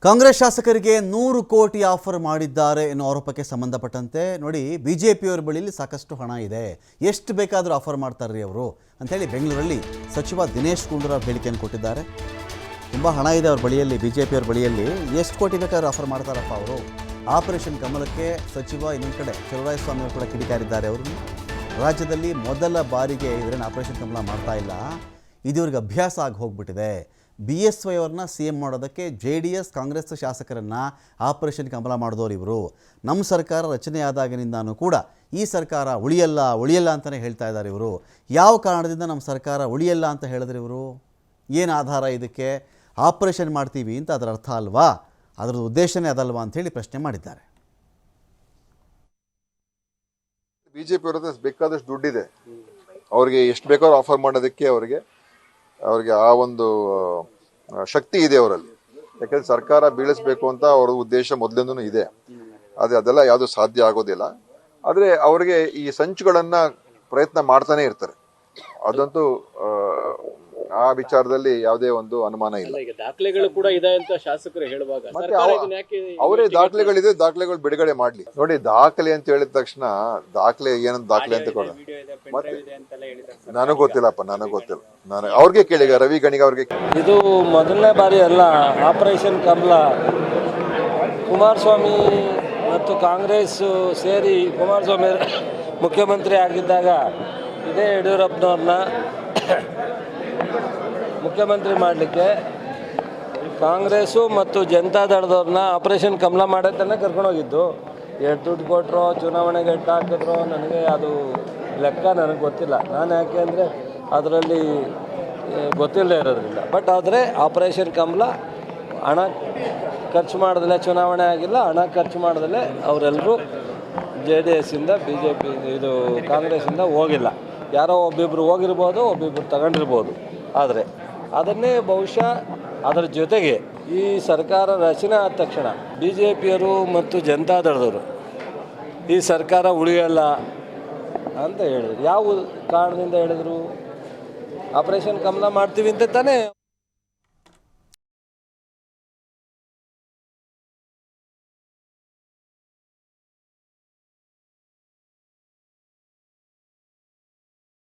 ಕಾಂಗ್ರೆಸ್ ಶಾಸಕರಿಗೆ 100 ಕೋಟಿ ಆಫರ್ ಮಾಡಿದ್ದಾರೆ ಎನ್ನುವ ಆರೋಪಕ್ಕೆ ಸಂಬಂಧಪಟ್ಟಂತೆ ನೋಡಿ ಬಿಜೆಪಿಯವರ ಬಳಿಯಲ್ಲಿ ಸಾಕಷ್ಟು ಹಣ ಇದೆ, ಎಷ್ಟು ಬೇಕಾದರೂ ಆಫರ್ ಮಾಡ್ತಾರ್ರಿ ಅವರು ಅಂತೇಳಿ ಬೆಂಗಳೂರಲ್ಲಿ ಸಚಿವ ದಿನೇಶ್ ಗುಂಡೂರಾವ್ ಹೇಳಿಕೆಯನ್ನು ಕೊಟ್ಟಿದ್ದಾರೆ. ತುಂಬ ಹಣ ಇದೆ ಅವ್ರ ಬಳಿಯಲ್ಲಿ, ಬಿಜೆಪಿಯವರ ಬಳಿಯಲ್ಲಿ ಎಷ್ಟು ಕೋಟಿ ಬೇಕಾದರೂ ಆಫರ್ ಮಾಡ್ತಾರಪ್ಪ ಅವರು. ಆಪರೇಷನ್ ಕಮಲಕ್ಕೆ ಸಚಿವ ಇನ್ನೊಂದು ಕಡೆ ಚಲುವರಾಯಸ್ವಾಮಿ ಅವರು ಕೂಡ ಕಿಡಿಕಾರಿದ್ದಾರೆ. ಅವರು ರಾಜ್ಯದಲ್ಲಿ ಮೊದಲ ಬಾರಿಗೆ ಇವರೇನು ಆಪರೇಷನ್ ಕಮಲ ಮಾಡ್ತಾ ಇಲ್ಲ, ಇದುವರೆಗೆ ಅಭ್ಯಾಸ ಆಗಿ ಹೋಗ್ಬಿಟ್ಟಿದೆ. BSY ಅವ್ರನ್ನ CM ಮಾಡೋದಕ್ಕೆ JDS ಕಾಂಗ್ರೆಸ್ ಶಾಸಕರನ್ನು ಆಪರೇಷನ್ ಕಮಲ ಮಾಡಿದವರು ಇವರು. ನಮ್ಮ ಸರ್ಕಾರ ರಚನೆ ಆದಾಗಿನಿಂದಾನೂ ಕೂಡ ಈ ಸರ್ಕಾರ ಉಳಿಯಲ್ಲ ಅಂತಲೇ ಹೇಳ್ತಾ ಇದ್ದಾರೆ ಇವರು. ಯಾವ ಕಾರಣದಿಂದ ನಮ್ಮ ಸರ್ಕಾರ ಉಳಿಯಲ್ಲ ಅಂತ ಹೇಳಿದ್ರೆ ಇವರು? ಏನು ಆಧಾರ ಇದಕ್ಕೆ? ಆಪರೇಷನ್ ಮಾಡ್ತೀವಿ ಅಂತ ಅದರ ಅರ್ಥ ಅಲ್ವಾ? ಅದರ ಉದ್ದೇಶನೇ ಅದಲ್ವಾ ಅಂಥೇಳಿ ಪ್ರಶ್ನೆ ಮಾಡಿದ್ದಾರೆ. BJP ಅವರ ಬೇಕಾದಷ್ಟು ದುಡ್ಡಿದೆ, ಅವ್ರಿಗೆ ಎಷ್ಟು ಬೇಕಾದ್ರೂ ಆಫರ್ ಮಾಡೋದಕ್ಕೆ ಅವ್ರಿಗೆ ಆ ಒಂದು ಶಕ್ತಿ ಇದೆ ಅವರಲ್ಲಿ. ಯಾಕಂದ್ರೆ ಸರ್ಕಾರ ಬೀಳಿಸ್ಬೇಕು ಅಂತ ಅವ್ರ ಉದ್ದೇಶ ಮೊದಲಿಂದನೂ ಇದೆ. ಅದೆಲ್ಲ ಯಾವುದು ಸಾಧ್ಯ ಆಗೋದಿಲ್ಲ. ಆದ್ರೆ ಅವ್ರಿಗೆ ಈ ಸಂಚುಗಳನ್ನ ಪ್ರಯತ್ನ ಮಾಡ್ತಾನೆ ಇರ್ತಾರೆ. ಅದಂತೂ ಆ ವಿಚಾರದಲ್ಲಿ ಯಾವುದೇ ಒಂದು ಅನುಮಾನ ಇಲ್ಲ. ದಾಖಲೆಗಳು ಕೂಡ ಇದೆ ಅಂತ ಶಾಸಕರು ಹೇಳುವಾಗ ಅವರೇ ದಾಖಲೆಗಳು ಬಿಡುಗಡೆ ಮಾಡ್ಲಿ. ನೋಡಿ, ದಾಖಲೆ ಅಂತ ಹೇಳಿದ ತಕ್ಷಣ ದಾಖಲೆ ಏನಂತ ದಾಖಲೆ ಅಂತ ಕೊಡ ಮತ್ತೆ ನನಗ್ ಗೊತ್ತಿಲ್ಲಪ್ಪ, ನಾನು ಅವ್ರಿಗೆ ಕೇಳಿ, ರವಿ ಗಣಿಗ ಅವ್ರಿಗೆ. ಇದು ಮೊದಲನೇ ಬಾರಿ ಅಲ್ಲ. ಆಪರೇಷನ್ ಕಮಲ ಕುಮಾರಸ್ವಾಮಿ ಮತ್ತು ಕಾಂಗ್ರೆಸ್ ಸೇರಿ ಕುಮಾರಸ್ವಾಮಿ ಮುಖ್ಯಮಂತ್ರಿ ಆಗಿದ್ದಾಗ ಇದೇ ಯಡಿಯೂರಪ್ಪನವ್ರನ್ನ ಮುಖ್ಯಮಂತ್ರಿ ಮಾಡಲಿಕ್ಕೆ ಕಾಂಗ್ರೆಸ್ಸು ಮತ್ತು ಜನತಾದಳದವ್ರನ್ನ ಆಪರೇಷನ್ ಕಮಲ ಮಾಡೋದನ್ನ ಕರ್ಕೊಂಡೋಗಿದ್ದು. ಎಷ್ಟು ದುಡ್ಡು ಕೊಟ್ಟರೋ, ಚುನಾವಣೆಗೆ ಎಷ್ಟು ಹಾಕಿದ್ರೋ ನನಗೆ ಅದು ಲೆಕ್ಕ ನನಗೆ ಗೊತ್ತಿಲ್ಲ. ನಾನು ಯಾಕೆ ಅಂದರೆ ಅದರಲ್ಲಿ ಗೊತ್ತಿಲ್ಲದೆ ಇರೋದ್ರಿಂದ. ಬಟ್ ಆದರೆ ಆಪರೇಷನ್ ಕಮಲ ಹಣ ಖರ್ಚು ಮಾಡೋದಿಲ್ಲ, ಚುನಾವಣೆ ಆಗಿಲ್ಲ, ಹಣ ಖರ್ಚು ಮಾಡೋದಲ್ಲೇ ಅವರೆಲ್ಲರೂ JDS ಇಂದ BJP ಇದು ಕಾಂಗ್ರೆಸ್ಸಿಂದ ಹೋಗಿಲ್ಲ. ಯಾರೋ ಒಬ್ಬಿಬ್ಬರು ಹೋಗಿರ್ಬೋದು, ಒಬ್ಬಿಬ್ಬರು ತಗೊಂಡಿರ್ಬೋದು. ಆದರೆ ಅದನ್ನೇ ಬಹುಶಃ ಅದರ ಜೊತೆಗೆ ಈ ಸರ್ಕಾರ ರಚನೆ ಆದ ತಕ್ಷಣ BJPಯವರು ಮತ್ತು ಜನತಾದಳದವರು ಈ ಸರ್ಕಾರ ಉಳಿಯಲ್ಲ ಅಂತ ಹೇಳಿದ್ರು. ಯಾವ ಕಾರಣದಿಂದ ಹೇಳಿದ್ರು? ಆಪರೇಷನ್ ಕಮಲ ಮಾಡ್ತೀವಿ ಅಂತ ತಾನೇ.